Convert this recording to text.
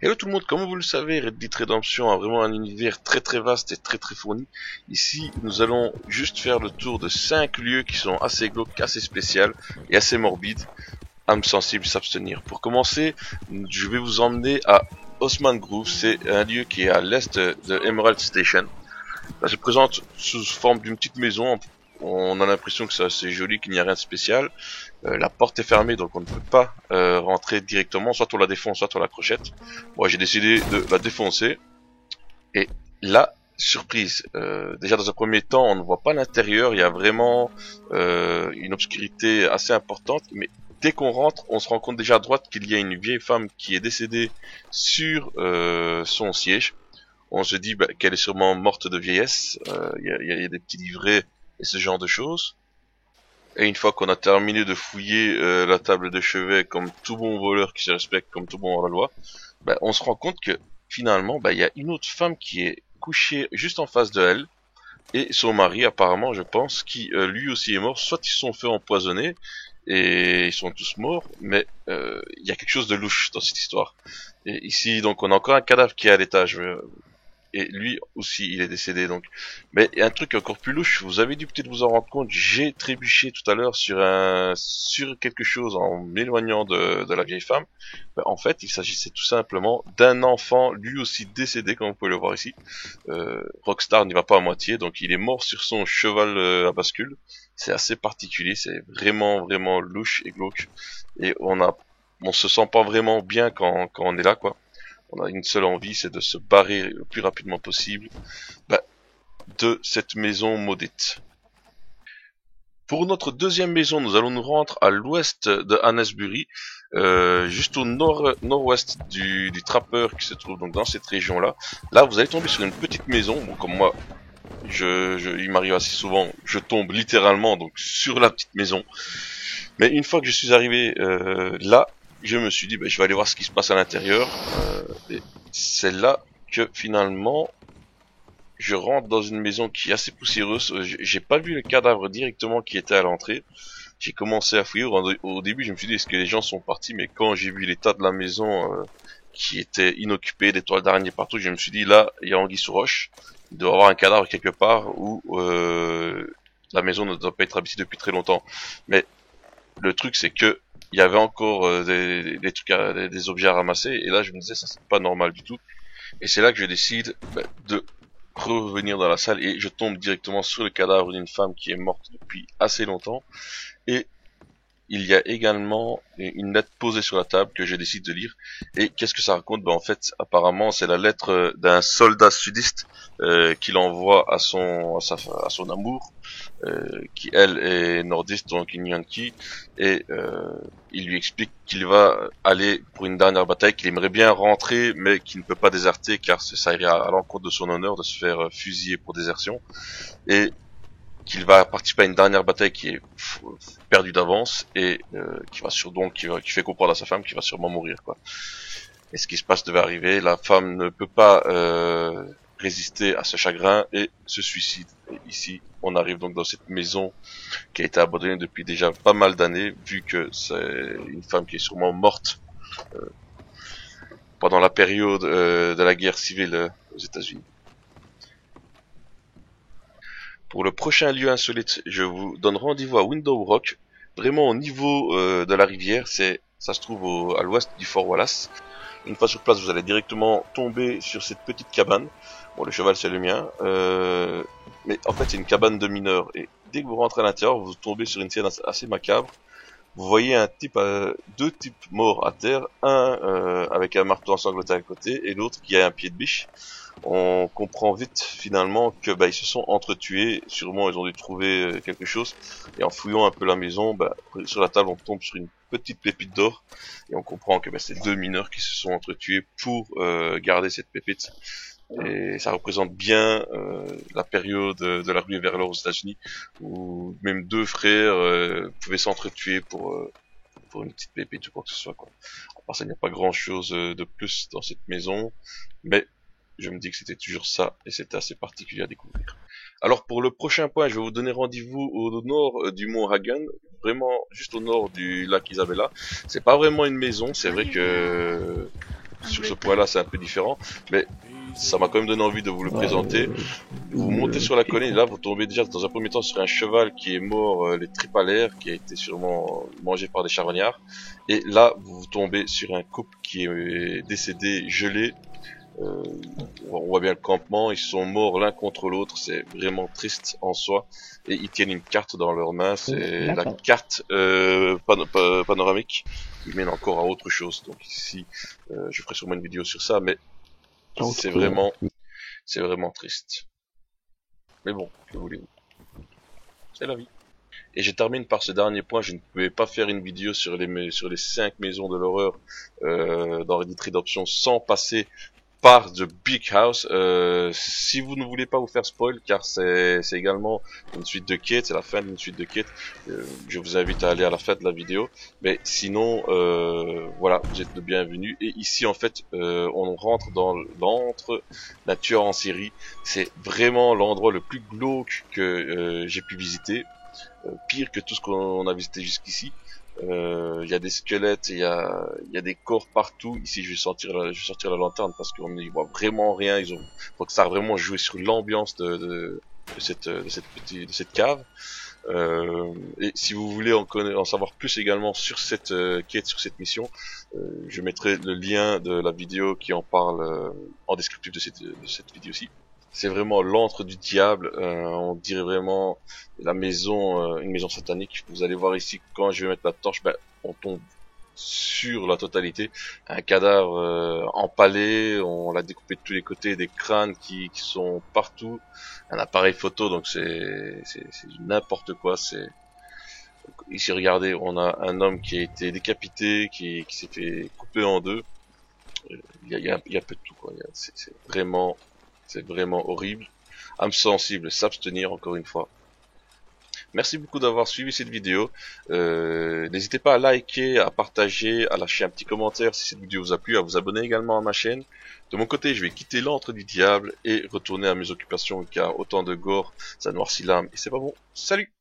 Hello tout le monde, comme vous le savez, Red Dead Redemption a vraiment un univers très très vaste et très très fourni. Ici, nous allons juste faire le tour de 5 lieux qui sont assez glauques, assez spéciales et assez morbides. Âme sensible, s'abstenir. Pour commencer, je vais vous emmener à Osman Grove. C'est un lieu qui est à l'est de Emerald Station. Ça se présente sous forme d'une petite maison. On a l'impression que c'est assez joli, qu'il n'y a rien de spécial. La porte est fermée, donc on ne peut pas rentrer directement. Soit on la défonce, soit on la crochette. Moi, j'ai décidé de la défoncer. Et là, surprise. Déjà dans un premier temps, on ne voit pas l'intérieur. Il y a vraiment une obscurité assez importante. Mais dès qu'on rentre, on se rend compte déjà à droite qu'il y a une vieille femme qui est décédée sur son siège. On se dit qu'elle est sûrement morte de vieillesse. Il y a des petits livrets et ce genre de choses. Et une fois qu'on a terminé de fouiller la table de chevet comme tout bon voleur qui se respecte, comme tout bon hors-la-loi, on se rend compte que finalement, il y a une autre femme qui est couchée juste en face de elle, et son mari apparemment, je pense, qui lui aussi est mort. Soit ils se sont fait empoisonner, et ils sont tous morts, mais il y a quelque chose de louche dans cette histoire. Et ici, donc, on a encore un cadavre qui est à l'étage. Et lui aussi il est décédé donc. Mais un truc encore plus louche, vous avez dû peut-être vous en rendre compte, j'ai trébuché tout à l'heure sur quelque chose en m'éloignant de la vieille femme. En fait, il s'agissait tout simplement d'un enfant, lui aussi décédé, comme vous pouvez le voir ici. Rockstar n'y va pas à moitié, donc il est mort sur son cheval à bascule. C'est assez particulier, c'est vraiment vraiment louche et glauque. Et on se sent pas vraiment bien quand on est là, quoi. On a une seule envie, c'est de se barrer le plus rapidement possible bah, de cette maison maudite. Pour notre deuxième maison, nous allons nous rendre à l'ouest de Annesbury, juste au nord-ouest du trappeur qui se trouve donc dans cette région-là. Là, vous allez tomber sur une petite maison. Bon, comme moi, il m'arrive assez souvent, je tombe littéralement donc sur la petite maison. Mais une fois que je suis arrivé là, je me suis dit, je vais aller voir ce qui se passe à l'intérieur. Et c'est là que finalement, je rentre dans une maison qui est assez poussiéreuse. J'ai pas vu le cadavre directement qui était à l'entrée. J'ai commencé à fouiller. Au début, je me suis dit, est-ce que les gens sont partis? Mais quand j'ai vu l'état de la maison qui était inoccupée, des toiles d'araignée partout, je me suis dit, là, il y a anguille sous roche. Il doit y avoir un cadavre quelque part où la maison ne doit pas être habitée depuis très longtemps. Mais le truc, c'est que il y avait encore des trucs, des objets à ramasser. Et là, je me disais, ça c'est pas normal du tout. Et c'est là que je décide de revenir dans la salle et je tombe directement sur le cadavre d'une femme qui est morte depuis assez longtemps. Et il y a également une lettre posée sur la table que je décide de lire. Et qu'est-ce que ça raconte? En fait, apparemment, c'est la lettre d'un soldat sudiste qu'il envoie à son amour, qui elle est nordiste, donc une Yankee, et il lui explique qu'il va aller pour une dernière bataille, qu'il aimerait bien rentrer, mais qu'il ne peut pas déserter car ça irait à l'encontre de son honneur de se faire fusiller pour désertion, et qu'il va participer à une dernière bataille qui est perdue d'avance et qui fait comprendre à sa femme qu'il va sûrement mourir, quoi. Et ce qui se passe devait arriver, la femme ne peut pas résister à ce chagrin et se suicide. Et ici, on arrive donc dans cette maison qui a été abandonnée depuis déjà pas mal d'années, vu que c'est une femme qui est sûrement morte euh, pendant la période de la guerre civile aux États-Unis. Pour le prochain lieu insolite, je vous donne rendez-vous à Window Rock, vraiment au niveau de la rivière. Ça se trouve à l'ouest du Fort Wallace. Une fois sur place, vous allez directement tomber sur cette petite cabane. Bon, le cheval c'est le mien, mais en fait c'est une cabane de mineurs. Et dès que vous rentrez à l'intérieur, vous tombez sur une scène assez macabre. Vous voyez deux types morts à terre, un avec un marteau ensanglanté à côté et l'autre qui a un pied de biche. On comprend vite finalement que ils se sont entretués, sûrement ils ont dû trouver quelque chose, et en fouillant un peu la maison, sur la table on tombe sur une petite pépite d'or, et on comprend que c'est deux mineurs qui se sont entretués pour garder cette pépite. Et ça représente bien la période de la ruée vers l'or aux États-Unis, où même deux frères pouvaient s'entretuer pour une petite pépite ou quoi que ce soit, quoi. À part ça, il n'y a pas grand chose de plus dans cette maison, mais je me dis que c'était toujours ça, et c'était assez particulier à découvrir. Alors pour le prochain point, je vais vous donner rendez-vous au nord du mont Hagen, vraiment juste au nord du lac Isabella. C'est pas vraiment une maison, c'est vrai que sur ce point-là, c'est un peu différent, mais ça m'a quand même donné envie de vous le présenter. Vous montez sur la colline, et là, vous tombez déjà dans un premier temps sur un cheval qui est mort, les tripes à l'air, qui a été sûrement mangé par des charognards. Et là, vous tombez sur un couple qui est décédé, gelé. On voit bien le campement, ils sont morts l'un contre l'autre, c'est vraiment triste en soi. Et ils tiennent une carte dans leurs mains, c'est la carte panoramique qui mène encore à autre chose. Donc ici, je ferai sûrement une vidéo sur ça, mais c'est vraiment triste. Mais bon, que voulez-vous, c'est la vie. Et je termine par ce dernier point, je ne pouvais pas faire une vidéo sur les 5 maisons de l'horreur dans Red Dead Redemption sans passer par The Big House. Si vous ne voulez pas vous faire spoil, car c'est également une suite de quêtes, c'est la fin d'une suite de quêtes, je vous invite à aller à la fin de la vidéo. Mais sinon, voilà, vous êtes le bienvenu. Et ici, en fait, on rentre dans l'antre d'un tueur en série. C'est vraiment l'endroit le plus glauque que j'ai pu visiter. Pire que tout ce qu'on a visité jusqu'ici. Il y a des squelettes, il y a des corps partout. Ici, je vais sortir la lanterne parce qu'on n'y voit vraiment rien. Faut que ça a vraiment joué sur l'ambiance de cette cave. Et si vous voulez en savoir plus également sur cette quête, sur cette mission, je mettrai le lien de la vidéo qui en parle en descriptif de cette vidéo-ci. C'est vraiment l'antre du diable, on dirait vraiment la maison, une maison satanique. Vous allez voir ici, quand je vais mettre la torche, on tombe sur la totalité. Un cadavre empalé, on l'a découpé de tous les côtés, des crânes qui sont partout. Un appareil photo, donc c'est n'importe quoi. Ici, regardez, on a un homme qui a été décapité, qui s'est fait couper en deux. Il y a peu de tout, quoi. C'est vraiment horrible. Âme sensible, s'abstenir encore une fois. Merci beaucoup d'avoir suivi cette vidéo. N'hésitez pas à liker, à partager, à lâcher un petit commentaire si cette vidéo vous a plu, à vous abonner également à ma chaîne. De mon côté, je vais quitter l'antre du diable et retourner à mes occupations car autant de gore, ça noircit l'âme et c'est pas bon. Salut!